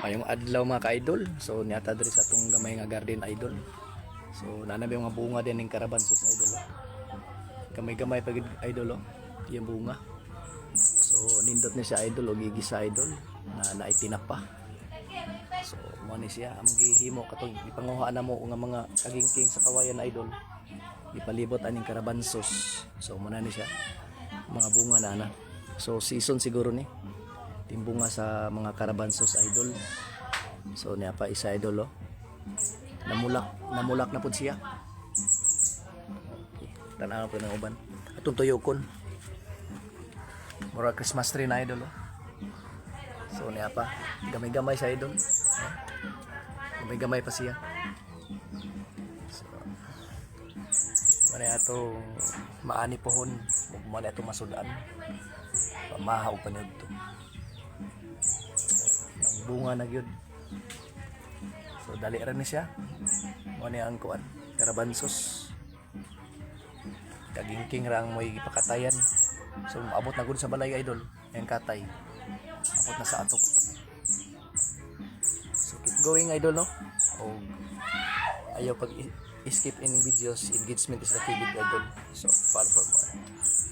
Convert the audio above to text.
Mayong adlaw mga ka-idol. So niata diri sa atong gamay nga garden idol. So nanami mga bunga din ning karabansos idol. Gamay-gamay pag idol yung bunga. So nindot ni siya idol o gigisa idol na naitinap pa. So mo ni siya ang gihimo katong ipanguha na mo nga mga kagingking sa kawayan idol. Ipalibot aning karabansos. So mo na ni siya mga bunga na. So season siguro ni timbunga sa mga karabansos idol. So niya pa isa idol namulak na pud siya. Okay. Tanaw po ng uban atong tuyokon mura Christmas tree na idol So niya pa gamay-gamay sa idol gamay-gamay pa siya. So muna ato maani pohon muna ato masudan pamahaw pa niyo to ang bunga na gyud. So dali ra ni siya mo ni ang kuan karabansos kagingking rang mo'y ipakatayan. So abot na gud sa balay idol ang katay abot na sa atok. So keep going idol o ayaw pag skip any videos, engagement is the key idol. So follow for more.